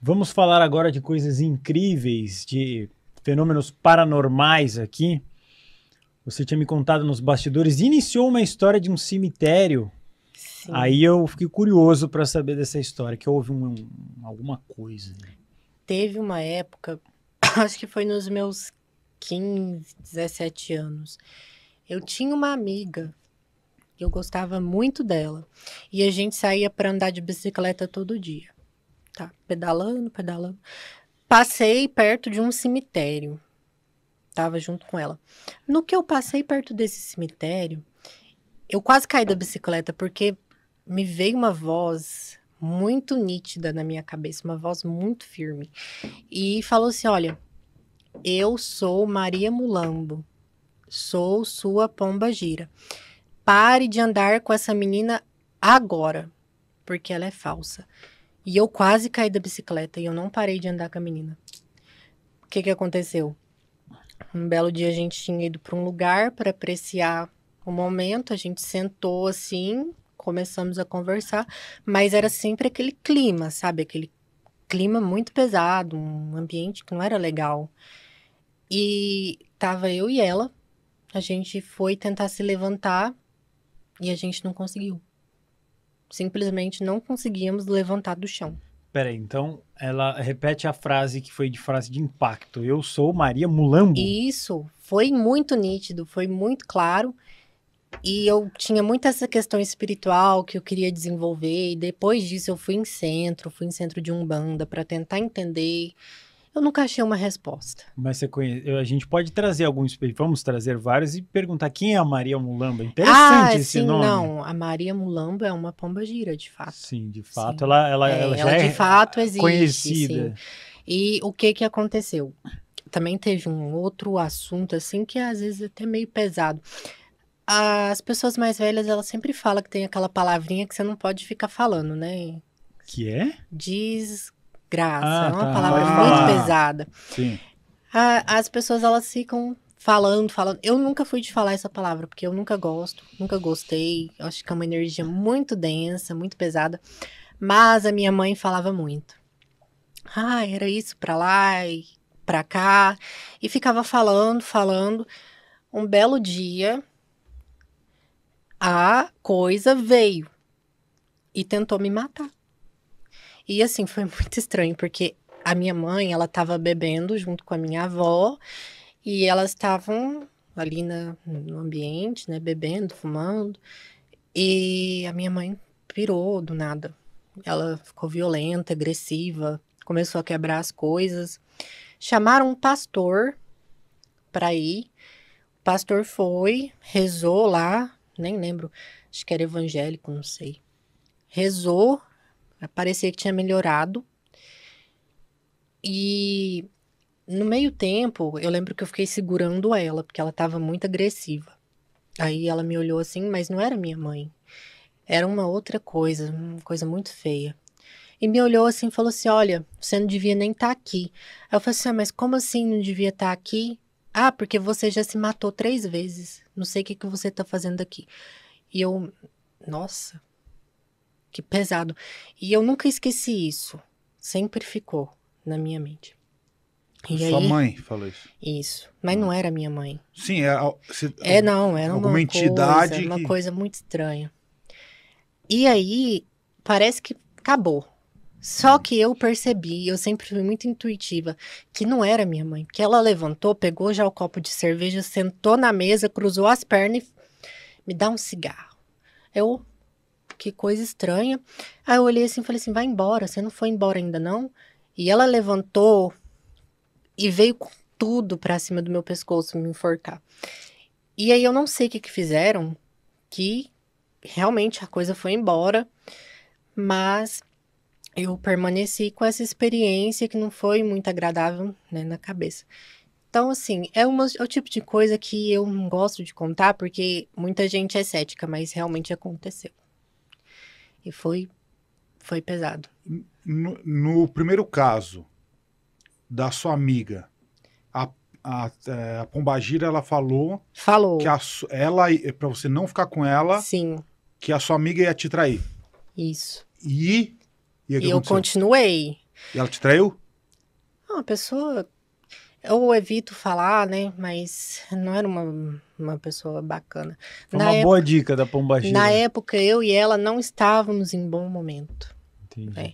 Vamos falar agora de coisas incríveis, de fenômenos paranormais aqui. Você tinha me contado nos bastidores, iniciou uma história de um cemitério. Sim. Aí eu fiquei curioso para saber dessa história, que houve alguma coisa. Teve uma época, acho que foi nos meus 15, 17 anos. Eu tinha uma amiga, eu gostava muito dela. E a gente saía para andar de bicicleta todo dia. Tá, pedalando, pedalando. Passei perto de um cemitério. Tava junto com ela. No que eu passei perto desse cemitério, eu quase caí da bicicleta, porque me veio uma voz muito nítida na minha cabeça, uma voz muito firme. E falou assim: olha, eu sou Maria Mulambo, sou sua pomba-gira. Pare de andar com essa menina agora, porque ela é falsa. E eu quase caí da bicicleta e eu não parei de andar com a menina. O que aconteceu? Um belo dia a gente tinha ido para um lugar para apreciar o momento, a gente sentou assim, começamos a conversar, mas era sempre aquele clima, sabe? Aquele clima muito pesado, um ambiente que não era legal. E tava eu e ela, a gente foi tentar se levantar e a gente não conseguiu. Simplesmente não conseguíamos levantar do chão. Peraí, então ela repete a frase que foi de frase de impacto. Eu sou Maria Mulambo. E isso foi muito nítido, foi muito claro. E eu tinha muito essa questão espiritual que eu queria desenvolver. E depois disso eu fui em centro de Umbanda para tentar entender. Eu nunca achei uma resposta. Mas você conhece, a gente pode trazer alguns, vamos trazer vários e perguntar quem é a Maria Mulamba. Ah, Interessante esse sim, nome. não. A Maria Mulambo é uma pomba-gira, de fato. Sim, de fato, Sim. ela já Ela de é fato existe, sim. conhecida. E o que aconteceu? Também teve um outro assunto, assim, que às vezes é até meio pesado. As pessoas mais velhas, elas sempre falam que tem aquela palavrinha que você não pode ficar falando, né? Que é? Desgraça. É Ah, uma tá, não palavra pode muito falar. pesada. Sim. As pessoas, elas ficam falando, falando. Eu nunca fui de falar essa palavra, porque eu nunca gosto, nunca gostei. Eu acho que é uma energia muito densa, muito pesada. Mas a minha mãe falava muito. Ah, era isso pra lá e pra cá. E ficava falando, falando. Um belo dia, a coisa veio e tentou me matar. E assim, foi muito estranho, porque a minha mãe, ela estava bebendo junto com a minha avó, e elas estavam ali no ambiente, né, bebendo, fumando, e a minha mãe pirou do nada. Ela ficou violenta, agressiva, começou a quebrar as coisas. Chamaram um pastor para ir. O pastor foi, rezou lá, nem lembro, acho que era evangélico, não sei. Rezou, parecia que tinha melhorado. E no meio tempo, eu lembro que eu fiquei segurando ela, porque ela estava muito agressiva. Aí ela me olhou assim, mas não era minha mãe. Era uma outra coisa, uma coisa muito feia. E me olhou assim e falou assim: olha, você não devia nem estar aqui. Aí eu falei assim: ah, mas como assim não devia estar aqui? Ah, porque você já se matou 3 vezes. Não sei o que você está fazendo aqui. E eu, nossa, que pesado. E eu nunca esqueci isso. Sempre ficou na minha mente. A E sua aí, mãe falou isso. isso. Mas não era minha mãe. Sim, Não, era alguma entidade uma que... coisa muito estranha. E aí, parece que acabou. Só que eu percebi, eu sempre fui muito intuitiva, que não era minha mãe. Porque ela levantou, pegou já o copo de cerveja, sentou na mesa, cruzou as pernas e me dá um cigarro. Eu, que coisa estranha. Aí eu olhei assim e falei assim: vai embora, você não foi embora ainda não? E ela levantou e veio com tudo pra cima do meu pescoço me enforcar. E aí eu não sei o que fizeram, que realmente a coisa foi embora, mas eu permaneci com essa experiência que não foi muito agradável, né, na cabeça. Então, assim, é o tipo de coisa que eu não gosto de contar, porque muita gente é cética, mas realmente aconteceu. E foi pesado. No primeiro caso da sua amiga, a Pombagira, ela falou que Falou, ela, para você não ficar com ela, sim, que a sua amiga ia te trair. isso. E o que E eu aconteceu? continuei. E ela te traiu? Uma pessoa... Eu evito falar, né? Mas não era uma pessoa bacana. Foi uma boa dica da pombagira. Na época, eu e ela não estávamos em bom momento. Entendi. Né?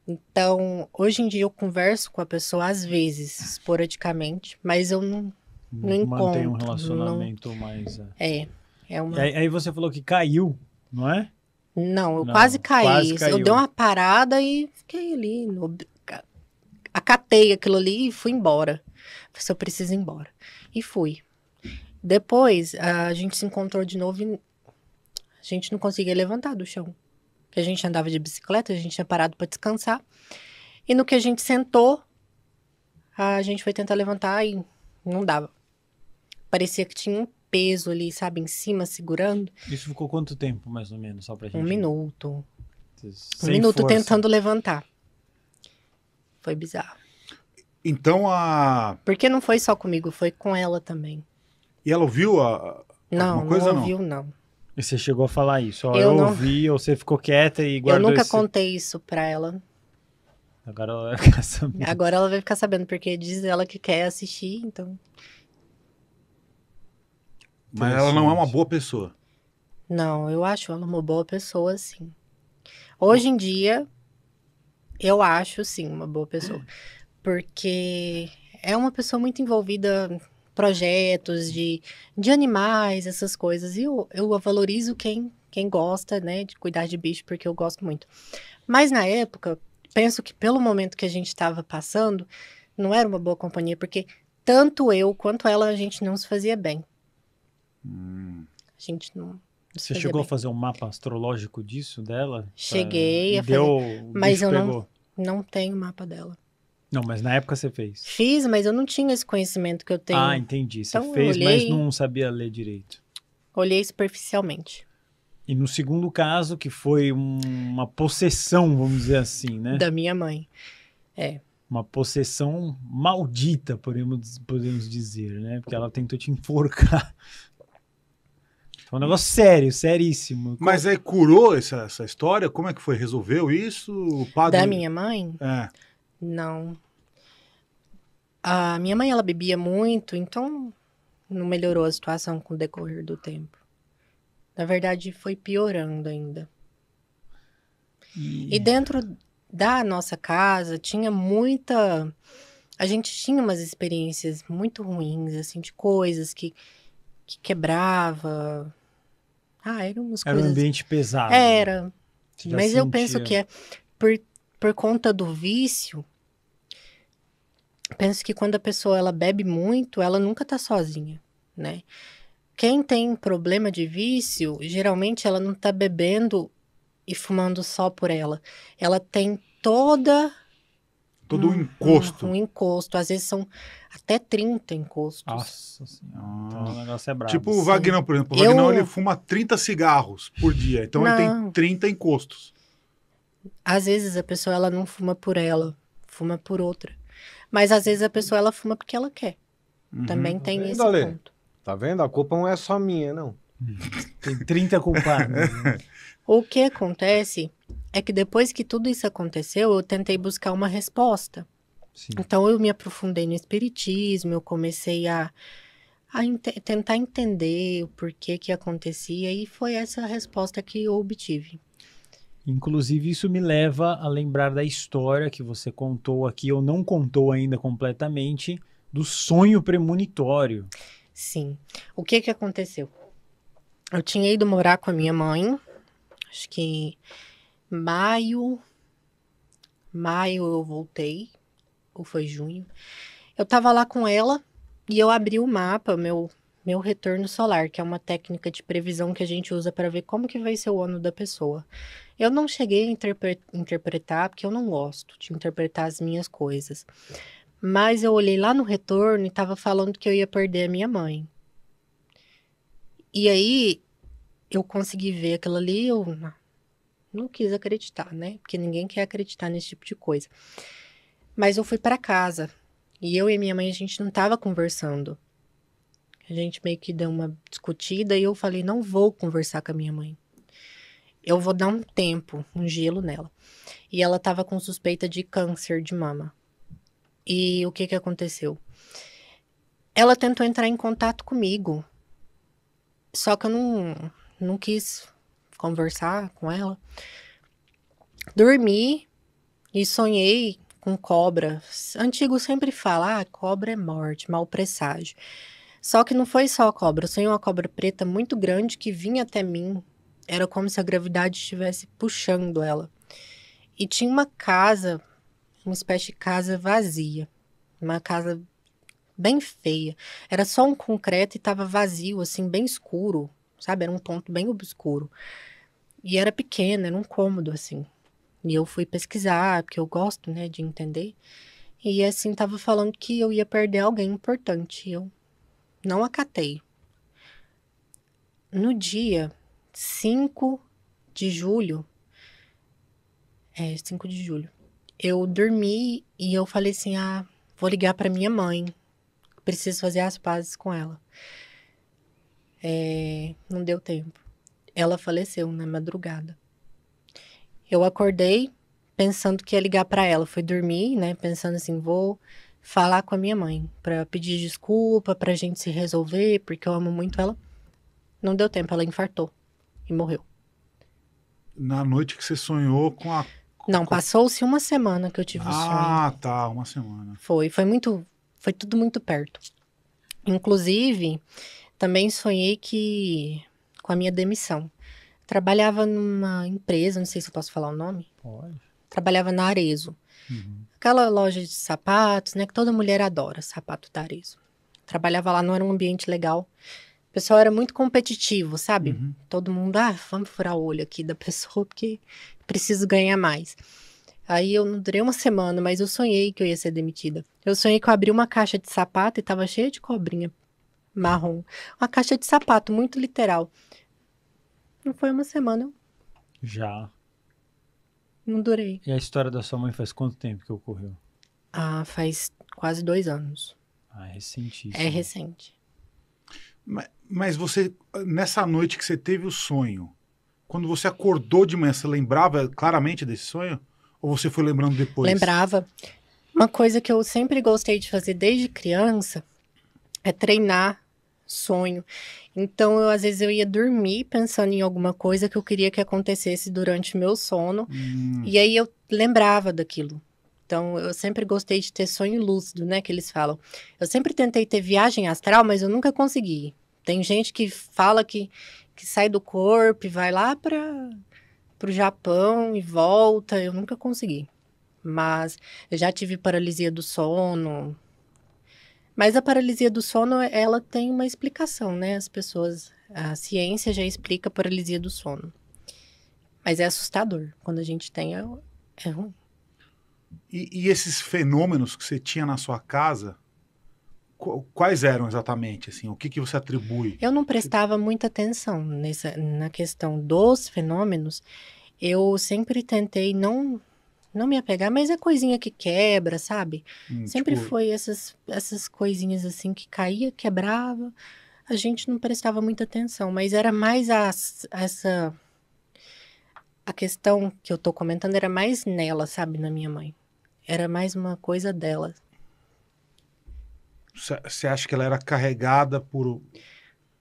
Então, hoje em dia eu converso com a pessoa às vezes, esporadicamente, mas eu não encontro. Mantém um relacionamento mais... É uma... Aí você falou que caiu, não é? Não, eu quase caí. Quase caiu. Eu dei uma parada e fiquei ali. Acatei aquilo ali e fui embora. Falei, eu preciso ir embora. E fui. Depois, a gente se encontrou de novo e a gente não conseguia levantar do chão. Porque a gente andava de bicicleta, a gente tinha parado para descansar. E no que a gente sentou, a gente foi tentar levantar e não dava. Parecia que tinha um peso ali, sabe, em cima, segurando. Isso ficou quanto tempo, mais ou menos, só pra gente... 1 minuto. Sem 1 minuto força. tentando levantar. Foi bizarro. Então Porque não foi só comigo, foi com ela também. E ela ouviu Não, alguma coisa, não ouviu, não. E você chegou a falar isso? Ó, Eu não... ouvi, ou você ficou quieta e guardou Eu nunca contei isso pra ela. Agora ela vai ficar sabendo. Agora ela vai ficar sabendo, porque diz ela que quer assistir, então... Mas ela não é uma boa pessoa. Não, eu acho ela uma boa pessoa, sim. Hoje em dia, eu acho, sim, uma boa pessoa. Porque é uma pessoa muito envolvida em projetos de animais, essas coisas. E eu valorizo quem gosta, né, de cuidar de bicho, porque eu gosto muito. Mas na época, penso que pelo momento que a gente estava passando, não era uma boa companhia, porque tanto eu quanto ela, a gente não se fazia bem. A gente não... Você chegou a fazer um mapa astrológico disso, dela? Cheguei a fazer, mas eu não tenho mapa dela. Não, mas na época você fez. Fiz, mas eu não tinha esse conhecimento que eu tenho. Ah, entendi. Você então, fez, mas não sabia ler direito. Olhei superficialmente. E no segundo caso, que foi uma possessão, vamos dizer assim, né? Da minha mãe. Uma possessão maldita, podemos dizer, né? Porque ela tentou te enforcar. Foi um negócio sério, seríssimo. Mas aí curou essa história? Como é que foi? Resolveu isso? O padre... Da minha mãe? Não. A minha mãe, ela bebia muito, então não melhorou a situação com o decorrer do tempo. Na verdade, foi piorando ainda. E dentro da nossa casa, tinha muita... A gente tinha umas experiências muito ruins, assim, de coisas que quebrava... eram umas coisas... Era um ambiente pesado. Era. Mas eu penso que por conta do vício, penso que quando a pessoa ela bebe muito, ela nunca tá sozinha, né? Quem tem problema de vício, geralmente ela não tá bebendo e fumando só por ela. Ela tem todo um encosto. Um encosto. Às vezes são até 30 encostos. Nossa senhora. Então o negócio é brabo. Tipo o Vagnão, por exemplo. O Vagnão, ele fuma 30 cigarros por dia. Então ele tem 30 encostos. Às vezes a pessoa ela não fuma por ela, fuma por outra. Mas às vezes a pessoa ela fuma porque ela quer. Também tem esse ponto. Tá vendo? A culpa não é só minha, não. Tem 30 culpados. O que acontece é que depois que tudo isso aconteceu, eu tentei buscar uma resposta. Sim. Então eu me aprofundei no espiritismo, eu comecei a tentar entender o porquê que acontecia e foi essa a resposta que eu obtive. Inclusive, isso me leva a lembrar da história que você contou aqui, ou não contou ainda completamente, do sonho premonitório. Sim. O que aconteceu? Eu tinha ido morar com a minha mãe, acho que maio eu voltei, ou foi junho. Eu tava lá com ela e eu abri o mapa, meu retorno solar, que é uma técnica de previsão que a gente usa para ver como que vai ser o ano da pessoa. Eu não cheguei a interpretar, porque eu não gosto de interpretar as minhas coisas. Mas eu olhei lá no retorno e tava falando que eu ia perder a minha mãe. E aí, eu consegui ver aquilo ali, eu não quis acreditar, né? Porque ninguém quer acreditar nesse tipo de coisa. Mas eu fui para casa. E eu e minha mãe, a gente não tava conversando. A gente meio que deu uma discutida e eu falei, não vou conversar com a minha mãe. eu vou dar um tempo, um gelo nela. E ela tava com suspeita de câncer de mama. E o que aconteceu? Ela tentou entrar em contato comigo. Só que eu não quis conversar com ela. Dormi e sonhei com cobra. Antigo sempre fala, cobra é morte, mau presságio. Só que não foi só a cobra. Eu sonhei uma cobra preta muito grande que vinha até mim. Era como se a gravidade estivesse puxando ela. E tinha uma casa, uma espécie de casa vazia. Uma casa bem feia. Era só um concreto e estava vazio, assim, bem escuro. Sabe? Era um ponto bem obscuro. E era pequeno, era um cômodo, assim. E eu fui pesquisar, porque eu gosto, né, de entender. E, assim, tava falando que eu ia perder alguém importante. Eu não acatei. No dia 5 de julho, 5 de julho, eu dormi e eu falei assim, vou ligar pra minha mãe. Preciso fazer as pazes com ela. Não deu tempo. Ela faleceu na madrugada. Eu acordei pensando que ia ligar pra ela. Fui dormir, né, pensando assim, vou falar com a minha mãe pra pedir desculpa, pra gente se resolver, porque eu amo muito ela. Não deu tempo, ela infartou e morreu. Na noite que você sonhou com a... Não, passou-se uma semana que eu tive o sonho. Ah, tá, uma semana. Foi tudo muito perto. Inclusive, também sonhei com a minha demissão. Trabalhava numa empresa, não sei se eu posso falar o nome. Pode. Trabalhava na Arezzo. Uhum. Aquela loja de sapatos, né, que toda mulher adora, sapato da Arezzo. Trabalhava lá, não era um ambiente legal. O pessoal era muito competitivo, sabe? Uhum. Todo mundo, vamos furar o olho aqui da pessoa, porque preciso ganhar mais. Aí eu não durei uma semana, mas eu sonhei que eu ia ser demitida. Eu sonhei que eu abri uma caixa de sapato e tava cheia de cobrinha marrom. Uma caixa de sapato, muito literal. Não foi uma semana, eu Já. não durei. E a história da sua mãe faz quanto tempo que ocorreu? Faz quase 2 anos. É recentíssimo. É recente. Mas você, nessa noite que você teve o sonho, quando você acordou de manhã, você lembrava claramente desse sonho? Ou você foi lembrando depois? Lembrava. Uma coisa que eu sempre gostei de fazer desde criança é treinar sonho. Então, às vezes eu ia dormir pensando em alguma coisa que eu queria que acontecesse durante o meu sono. E aí eu lembrava daquilo. Então, eu sempre gostei de ter sonho lúcido, né, que eles falam. Eu sempre tentei ter viagem astral, mas eu nunca consegui. Tem gente que fala que sai do corpo e vai lá para o Japão e volta. Eu nunca consegui. Mas eu já tive paralisia do sono. Mas a paralisia do sono, ela tem uma explicação, né? A ciência já explica a paralisia do sono. Mas é assustador. Quando a gente tem, é ruim. E esses fenômenos que você tinha na sua casa, quais eram exatamente? Assim, o que você atribui? Eu não prestava muita atenção na questão dos fenômenos. Eu sempre tentei não me apegar, mas é coisinha que quebra, sabe? Sempre foi essas coisinhas assim que caía, quebrava. A gente não prestava muita atenção, mas era mais a questão que eu tô comentando era mais nela, sabe, na minha mãe. Era mais uma coisa dela. Você acha que ela era carregada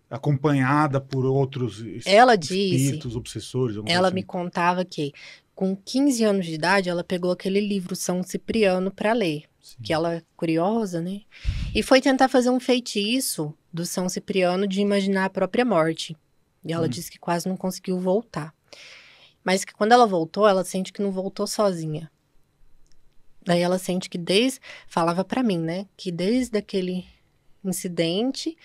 acompanhada por outros espíritos, obsessores? Ela me contava que com 15 anos de idade, ela pegou aquele livro São Cipriano para ler. Sim. Que ela é curiosa, né? E foi tentar fazer um feitiço do São Cipriano de imaginar a própria morte. E ela disse que quase não conseguiu voltar. Mas que quando ela voltou, ela sente que não voltou sozinha. Daí ela sente que falava para mim, né? Que desde aquele incidente,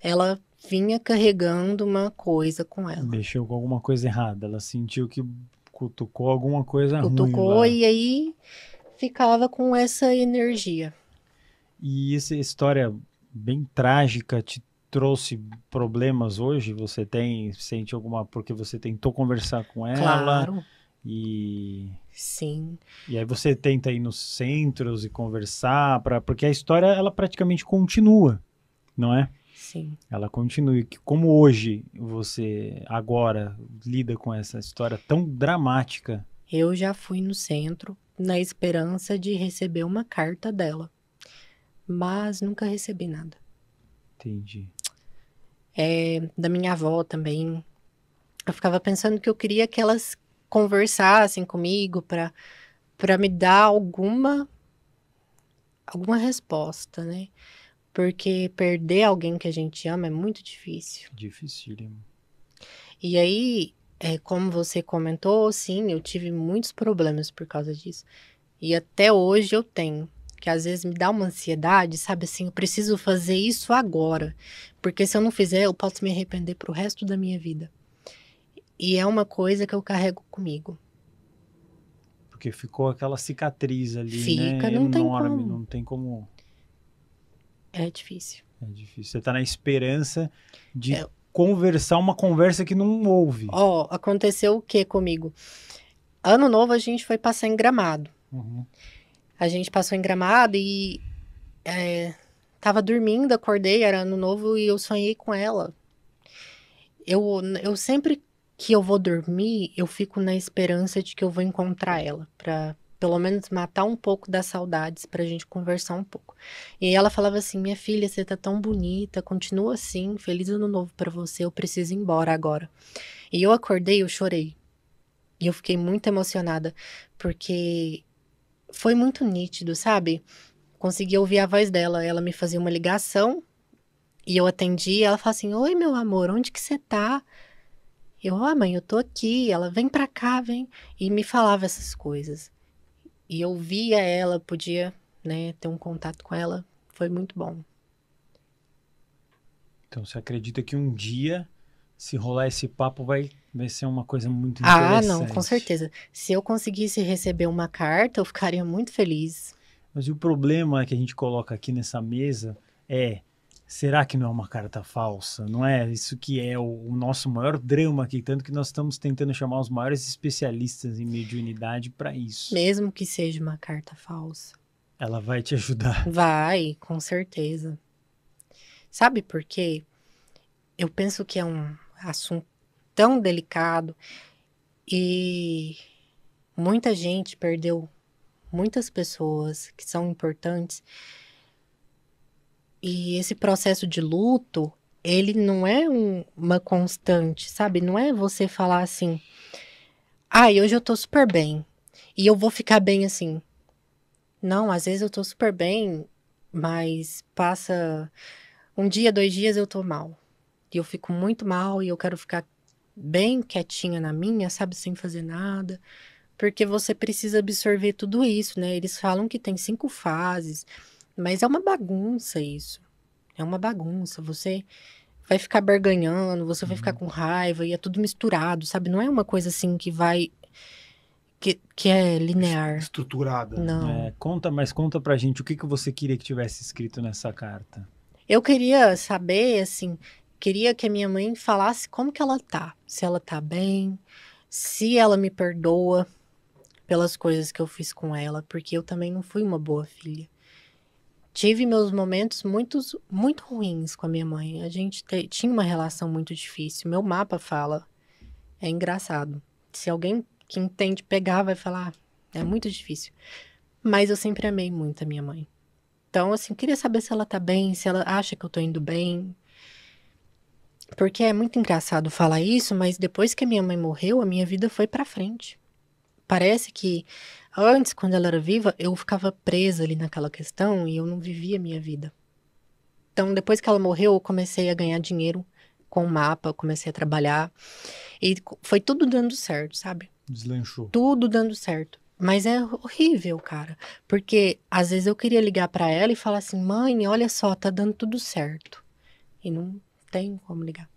ela vinha carregando uma coisa com ela. Mexeu com alguma coisa errada. Ela sentiu que cutucou alguma coisa ruim. Cutucou e aí ficava com essa energia. E essa história bem trágica te trouxe problemas hoje? Você sente alguma... Porque você tentou conversar com ela? Claro. Sim. E aí você tenta ir nos centros e conversar, porque a história, ela praticamente continua, não é? Sim. ela continue. Como hoje você agora lida com essa história tão dramática? Eu já fui no centro na esperança de receber uma carta dela, mas nunca recebi nada. Entendi. Da minha avó também. Eu ficava pensando que eu queria que elas conversassem comigo para me dar alguma resposta, né? Porque perder alguém que a gente ama é muito difícil. Dificílimo. E aí, como você comentou, sim, eu tive muitos problemas por causa disso. E até hoje eu tenho. Que às vezes me dá uma ansiedade, sabe assim, eu preciso fazer isso agora. Porque se eu não fizer, eu posso me arrepender pro resto da minha vida. E é uma coisa que eu carrego comigo. Porque ficou aquela cicatriz ali, Fica, né? não tem Enorme, como. não tem como. É difícil. É difícil. Você tá na esperança de É. conversar uma conversa que não houve. Ó, aconteceu o que comigo? Ano novo a gente foi passar em Gramado. Uhum. A gente passou em Gramado e tava dormindo, acordei, era ano novo e eu sonhei com ela. Eu sempre que eu vou dormir, eu fico na esperança de que eu vou encontrar ela, pra pelo menos matar um pouco das saudades, pra gente conversar um pouco. E ela falava assim: minha filha, você tá tão bonita, continua assim, feliz ano novo pra você, eu preciso ir embora agora. E eu acordei, eu chorei. E eu fiquei muito emocionada, porque foi muito nítido, sabe? Consegui ouvir a voz dela, ela me fazia uma ligação e eu atendi, e ela falava assim: oi, meu amor, onde que você tá? Eu, mãe, eu tô aqui. Ela, vem pra cá, vem. E me falava essas coisas. E eu via ela, podia, né, ter um contato com ela. Foi muito bom. Então você acredita que um dia, se rolar esse papo, vai ser uma coisa muito Ah, interessante. não, com certeza. Se eu conseguisse receber uma carta, eu ficaria muito feliz. Mas e o problema que a gente coloca aqui nessa mesa é: será que não é uma carta falsa? Não é isso que é o nosso maior drama aqui, tanto que nós estamos tentando chamar os maiores especialistas em mediunidade para isso. Mesmo que seja uma carta falsa. Ela vai te ajudar. Vai, com certeza. Sabe por quê? Eu penso que é um assunto tão delicado e muita gente perdeu muitas pessoas que são importantes. E esse processo de luto, ele não é uma constante, sabe? Não é você falar assim: hoje eu tô super bem e eu vou ficar bem assim. Não, às vezes eu tô super bem, mas passa um dia, 2 dias eu tô mal. E eu fico muito mal e eu quero ficar bem quietinha na minha, sabe? Sem fazer nada. Porque você precisa absorver tudo isso, né? Eles falam que tem 5 fases, mas é uma bagunça isso. É uma bagunça. Você vai ficar barganhando, você vai ficar com raiva e é tudo misturado, sabe? Não é uma coisa assim que vai... Que é linear. Estruturada. Não. Conta pra gente o que você queria que tivesse escrito nessa carta. Eu queria saber, assim, queria que a minha mãe falasse como que ela tá. Se ela tá bem, se ela me perdoa pelas coisas que eu fiz com ela, porque eu também não fui uma boa filha. Tive meus momentos muito ruins com a minha mãe. A gente tinha uma relação muito difícil. Meu mapa fala. É engraçado. Se alguém que entende pegar, vai falar, é muito difícil. Mas eu sempre amei muito a minha mãe. Então, assim, queria saber se ela tá bem, se ela acha que eu tô indo bem. Porque é muito engraçado falar isso, mas depois que a minha mãe morreu, a minha vida foi pra frente. Parece que antes, quando ela era viva, eu ficava presa ali naquela questão e eu não vivia a minha vida. Então, depois que ela morreu, eu comecei a ganhar dinheiro com o mapa, comecei a trabalhar. E foi tudo dando certo, sabe? Deslanchou. Tudo dando certo. Mas é horrível, cara. Porque às vezes eu queria ligar pra ela e falar assim: mãe, olha só, tá dando tudo certo. E não tem como ligar.